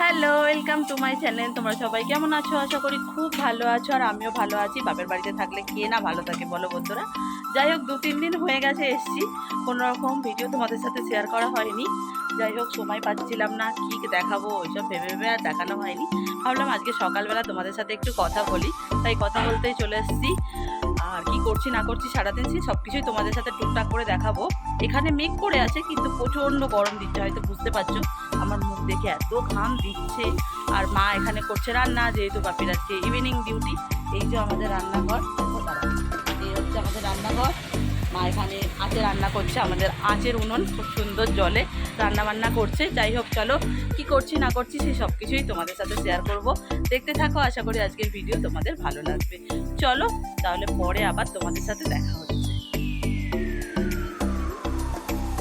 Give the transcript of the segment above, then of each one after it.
Hello, welcome to my channel. তোমরা সবাই কেমন আছো? আশা করি খুব ভালো আছো, আর আমিও ভালো আছি। বাপের বাড়িতে থাকলে কে না ভালো থাকে বলো বন্ধুরা। যাই হোক, 2-3 দিন হয়ে গেছে এসছি, কোনো রকম ভিডিও তোমাদের সাথে শেয়ার করা হয়নি। যাই হোক, সময় পাচ্ছিলাম না, কি দেখাবো ওইসব ভেবে ভেবে আর দেখানো হয়নি। ভাবলাম আজকে সকালবেলা তোমাদের সাথে একটু কথা বলি, তাই কথা বলতেই চলে এসেছি। আর কি করছি না করছি সারাদিন সব কিছুই তোমাদের সাথে টুকটাক করে দেখাবো। এখানে মেঘ করে আছে কিন্তু প্রচণ্ড গরম দিচ্ছে, হয়তো বুঝতে পারছো আমার মুখ দেখে এত ঘাম দিচ্ছে। আর মা এখানে করছে রান্না, যেহেতু বাপির আজকে ইভিনিং ডিউটি। এই যে আমাদের রান্নাঘর, এই হচ্ছে আমাদের রান্নাঘর। মা এখানে আঁচে রান্না করছে, আমাদের আঁচের উনুন, খুব সুন্দর জলে রান্না বান্না করছে। যাই হোক, চলো কি করছি না করছি সেই সব কিছুই তোমাদের সাথে শেয়ার করব। দেখতে থাকো, আশা করি আজকের ভিডিও তোমাদের ভালো লাগবে। চলো তাহলে পরে আবার তোমাদের সাথে দেখা হচ্ছে।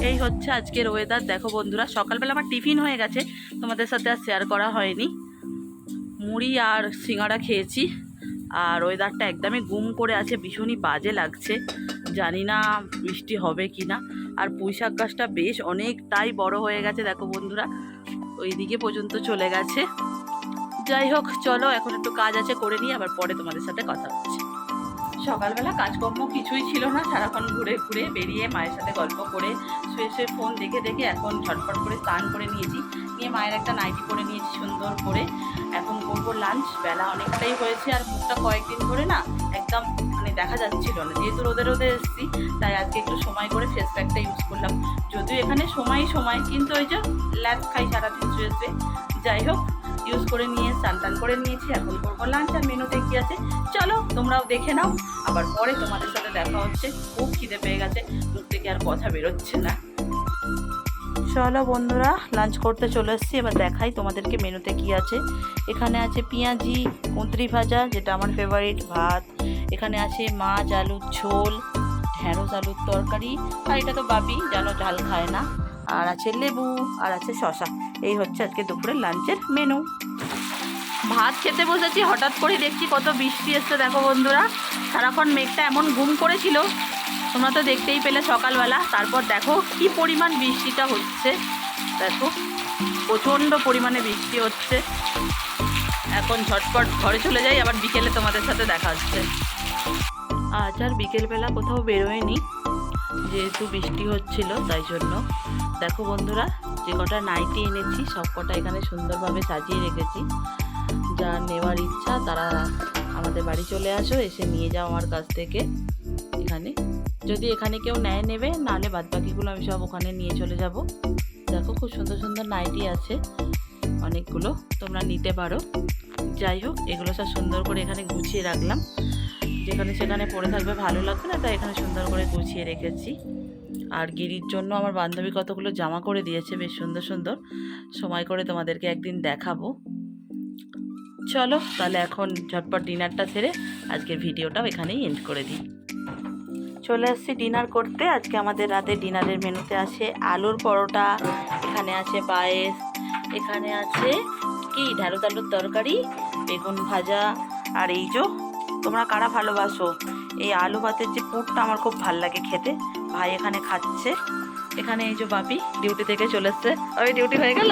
এই হচ্ছে আজকের ওয়েদার। দেখো বন্ধুরা, সকালবেলা আমার টিফিন হয়ে গেছে, তোমাদের সাথে আর শেয়ার করা হয়নি। মুড়ি আর সিঙ্গাড়া খেয়েছি। আর ওয়েদারটা একদমই গুম করে আছে, ভীষণই বাজে লাগছে। জানি না বৃষ্টি হবে কি না। আর পুঁইশাক গাছটা বেশ অনেকটাই বড় হয়ে গেছে, দেখো বন্ধুরা, ওইদিকে পর্যন্ত চলে গেছে। যাই হোক, চলো এখন একটু কাজ আছে, করে নিই, আবার পরে তোমাদের সাথে কথা হচ্ছে। সকালবেলা কাজকর্ম কিছুই ছিল না, সারাক্ষণ ঘুরে ঘুরে বেরিয়ে মায়ের সাথে গল্প করে শুয়ে শুয়ে ফোন দেখে দেখে এখন ঝটপট করে স্নান করে নিয়েছি, নিয়ে মায়ের একটা নাইটি পরে নিয়েছি সুন্দর করে। এখন করবো লাঞ্চ, বেলা অনেকটাই হয়েছে। আর মুখটা কয়েকদিন ধরে না একদম দেখা যাচ্ছিল না, যেহেতু রোদে রোদে এসেছি, তাই আজকে একটু সময় করে ফেস প্যাকটা ইউজ করলাম। যদিও এখানে সময় কিন্তু ওই যে ল্যাপ খাই সারাদিন শুয়ে শুয়ে। যাই হোক, ইউজ করে নিয়ে স্নান টান করে নিয়েছি, এখন করবো লাঞ্চ। আর মেনুতে কি আছে চলো তোমরাও দেখে নাও, আবার পরে তোমাদের সাথে দেখা হচ্ছে। খুব খিদে পেয়ে গেছে, মুখ থেকে আর কথা বেরোচ্ছে না। চলো বন্ধুরা, লাঞ্চ করতে চলে এসেছি, এবার দেখাই তোমাদেরকে মেনুতে কি আছে। এখানে আছে পেঁয়াজি কুঁদরি ভাজা, যেটা আমার ফেভারিট, ভাত। এখানে আছে মাছ আলুর ঝোল, ঢেঁড়স আলুর তরকারি, আর এটা তো বাপি জানো ঝাল খায় না। আর আছে লেবু, আর আছে শশা। এই হচ্ছে আজকে দুপুরের লাঞ্চের মেনু। ভাত খেতে বসেছি, হঠাৎ করে দেখছি কত বৃষ্টি এসছে। দেখো বন্ধুরা, সারাক্ষণ মেঘটা এমন ঘুম করেছিল, তোমরা তো দেখতেই পেলে সকালবেলা। তারপর দেখো কি পরিমাণ বৃষ্টিটা হচ্ছে, দেখো প্রচণ্ড পরিমাণে বৃষ্টি হচ্ছে। এখন ঝটপট ঘরে চলে যাই, আবার বিকেলে তোমাদের সাথে দেখা হচ্ছে। আজ আর বিকেলবেলা কোথাও বেরোয়নি, যেহেতু বৃষ্টি হচ্ছিল, তাই জন্য। দেখো বন্ধুরা, যে কটা নাইটি এনেছি সব কটা এখানে সুন্দরভাবে সাজিয়ে রেখেছি। যার নেওয়ার ইচ্ছা তারা আমাদের বাড়ি চলে আসো, এসে নিয়ে যাও আমার কাছ থেকে। এখানে যদি এখানে কেউ নেবে, নাহলে বাদবাকিগুলো আমি সব ওখানে নিয়ে চলে যাব। দেখো খুব সুন্দর সুন্দর নাইটি আছে অনেকগুলো, তোমরা নিতে পারো। যাই হোক, এগুলো সব সুন্দর করে এখানে গুছিয়ে রাখলাম, যেখানে সেখানে পরে থাকবে ভালো লাগবে না, তাই এখানে সুন্দর করে গুছিয়ে রেখেছি। আর গিরির জন্য আমার বান্ধবী কতগুলো জামা করে দিয়েছে, বেশ সুন্দর সুন্দর। সময় করে তোমাদেরকে একদিন দেখাবো। চলো তাহলে এখন ঝটপট ডিনারটা সেরে আজকের ভিডিওটাও এখানেই এন্ড করে দিই। চলে আসছি ডিনার করতে। আজকে আমাদের রাতে ডিনারের মেনুতে আছে আলুর পরোটা, এখানে আছে পায়েস, এখানে আছে কি ঢেঁড়স আলুর তরকারি, বেগুন ভাজা। আর এই যে, তোমরা কারা ভালোবাসো এই আলু ভাতের যে পুরটা, আমার খুব ভাল লাগে খেতে। ভাই এখানে খাচ্ছে। এখানে এই যে বাপি ডিউটি থেকে চলে এসছে। ওই ডিউটি হয়ে গেল।